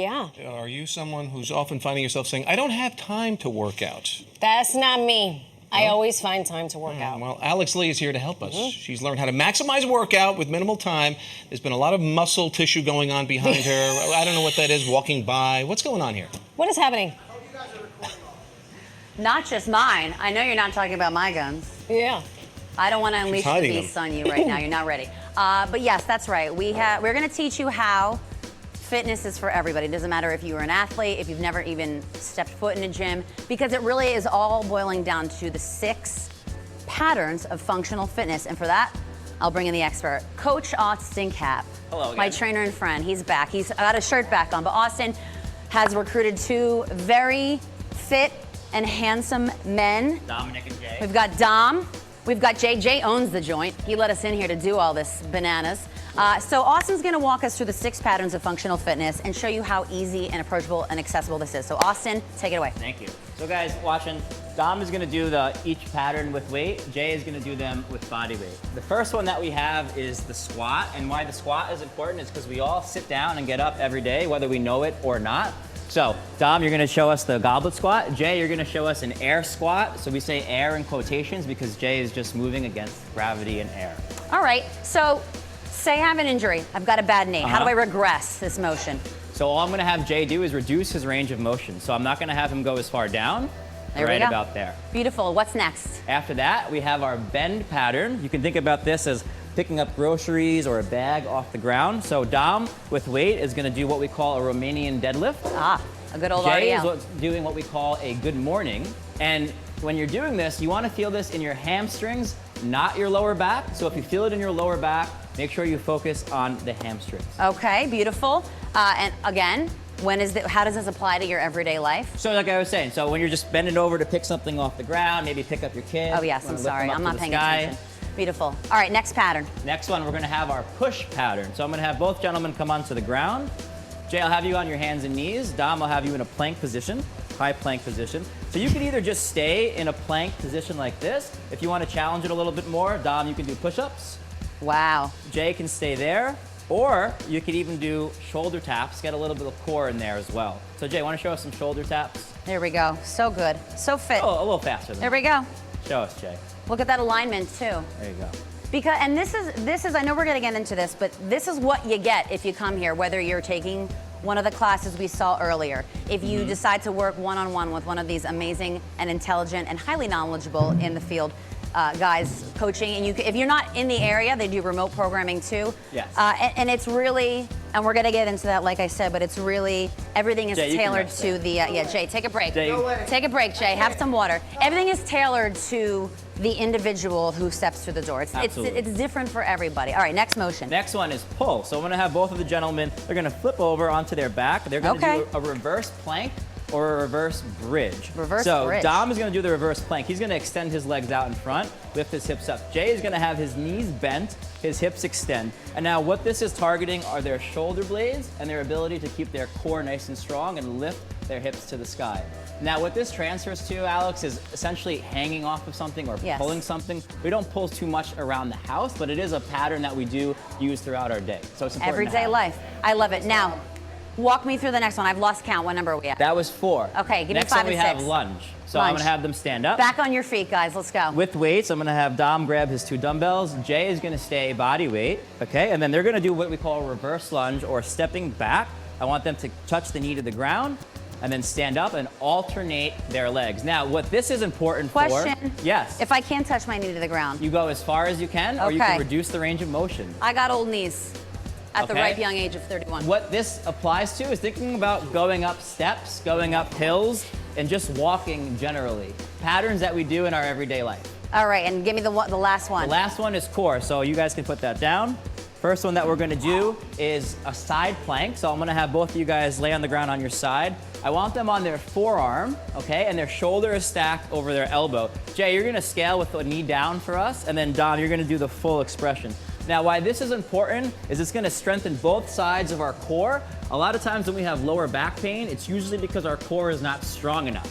Yeah. Are you someone who's often finding yourself saying, I don't have time to work out? That's not me. I always find time to work out. Well, Alex Lee is here to help us. She's learned how to maximize workout with minimal time. There's been a lot of muscle tissue going on behind her. I don't know what that is, walking by. What's going on here? What is happening? Not just mine. I know you're not talking about my guns. Yeah. I don't want to unleash the hiding beast on you right now. You're not ready. But yes, that's right. We're going to teach you how fitness is for everybody. It doesn't matter if you're an athlete, if you've never even stepped foot in a gym, because it really is all boiling down to the 6 patterns of functional fitness. And for that, I'll bring in the expert, Coach Austin Kap. Hello again. My trainer and friend. He's back. He's got his shirt back on. But Austin has recruited 2 very fit and handsome men. Dominic and Jay. We've got Dom. We've got Jay. Jay owns the joint. He let us in here to do all this bananas. So Austin's going to walk us through the 6 patterns of functional fitness and show you how easy and approachable and accessible this is. So Austin, take it away. Thank you. So guys watching, Dom is going to do each pattern with weight. Jay is going to do them with body weight. The first one that we have is the squat. And why the squat is important is because we all sit down and get up every day, whether we know it or not. So Dom, you're going to show us the goblet squat. Jay, you're going to show us an air squat. So we say air in quotations because Jay is just moving against gravity and air. All right. So say I have an injury. I've got a bad knee. How do I regress this motion? So all I'm going to have Jay do is reduce his range of motion. So I'm not going to have him go as far down. There we right go. about there. Beautiful. What's next? After that, we have our bend pattern. You can think about this as picking up groceries or a bag off the ground. So Dom, with weight, is going to do what we call a Romanian deadlift. A good old Jay RDL. is doing what we call a good morning. And when you're doing this, you want to feel this in your hamstrings, not your lower back. So if you feel it in your lower back, make sure you focus on the hamstrings. Okay, beautiful. And again, how does this apply to your everyday life? So like I was saying, so when you're just bending over to pick something off the ground, maybe pick up your kid. Oh yes, I'm sorry, I'm not paying attention. Beautiful. All right, next pattern. Next one, we're gonna have our push pattern. So I'm gonna have both gentlemen come onto the ground. Jay, I'll have you on your hands and knees. Dom, I'll have you in a plank position, high plank position. So you can either just stay in a plank position like this. If you want to challenge it a little bit more, Dom, you can do push-ups. Wow. Jay can stay there. Or you could even do shoulder taps, get a little bit of core in there as well. So Jay, want to show us some shoulder taps? There we go. So good. So fit. Oh, a little faster than There we go. Show us, Jay. Look at that alignment too. There you go. Because, and this is, I know we're gonna get into this, but this is what you get if you come here, whether you're taking one of the classes we saw earlier. If you decide to work one-on-one with one of these amazing and intelligent and highly knowledgeable in the field guys coaching, and if you're not in the area, they do remote programming too. Yes. And it's really, and we're gonna get into that like I said, but it's really, everything is Jay, tailored to the, yeah, Jay, take a break. Jay. Take a break, Jay, have some water. Everything is tailored to the individual who steps through the door. It's different for everybody. All right, next motion. Next one is pull. So I'm gonna have both of the gentlemen, they're gonna flip over onto their back. They're gonna do a reverse plank or a reverse bridge. Reverse so bridge. Dom is gonna do the reverse plank. He's gonna extend his legs out in front, lift his hips up. Jay is gonna have his knees bent, his hips extend. And now what this is targeting are their shoulder blades and their ability to keep their core nice and strong and lift their hips to the sky. Now what this transfers to, Alex, is essentially hanging off of something or pulling something. We don't pull too much around the house, but it is a pattern that we do use throughout our day. So it's important. Everyday life. I love it. Now, walk me through the next one. I've lost count. What number are we at? That was 4. Okay, give next me 5 one and 6. Next one we have lunge. So I'm gonna have them stand up. Back on your feet, guys. Let's go. With weights, I'm gonna have Dom grab his 2 dumbbells. Jay is gonna stay body weight, okay? And then they're gonna do what we call a reverse lunge or stepping back. I want them to touch the knee to the ground and then stand up and alternate their legs. Now, what this is important for... Question. Yes. If I can't touch my knee to the ground. You go as far as you can, or you can reduce the range of motion. I got old knees at the ripe young age of 31. What this applies to is thinking about going up steps, going up hills, and just walking generally. Patterns that we do in our everyday life. All right, and give me the last one. The last one is core, so you guys can put that down. First one that we're gonna do is a side plank. So I'm gonna have both of you guys lay on the ground on your side. I want them on their forearm, okay? And their shoulder is stacked over their elbow. Jay, you're gonna scale with the knee down for us, and then Dom, you're gonna do the full expression. Now, why this is important is it's gonna strengthen both sides of our core. A lot of times when we have lower back pain, it's usually because our core is not strong enough,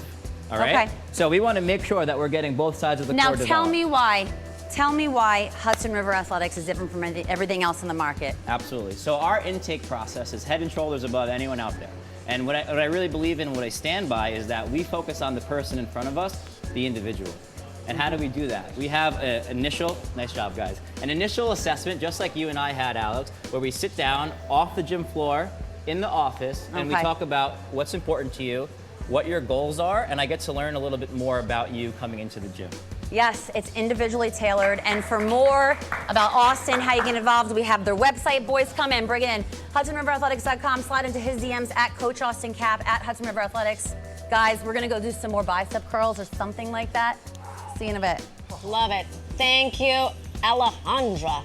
all right? Okay. So we wanna make sure that we're getting both sides of the core Now developed. tell me why Hudson River Athletics is different from everything else in the market. Absolutely. So our intake process is head and shoulders above anyone out there. And what I really believe in, what I stand by, is that we focus on the person in front of us, the individual. And how do we do that? We have an initial, nice job guys, an initial assessment, just like you and I had, Alex, where we sit down off the gym floor in the office and we talk about what's important to you, what your goals are, and I get to learn a little bit more about you coming into the gym. Yes, it's individually tailored. And for more about Austin, how you get involved, we have their website. Boys, come in, bring it in. HudsonRiverAthletics.com. Slide into his DMs at Coach Austin Kap at Hudson River Athletics. Guys, we're gonna go do some more bicep curls or something like that. See you in a bit. Love it. Thank you, Alejandra.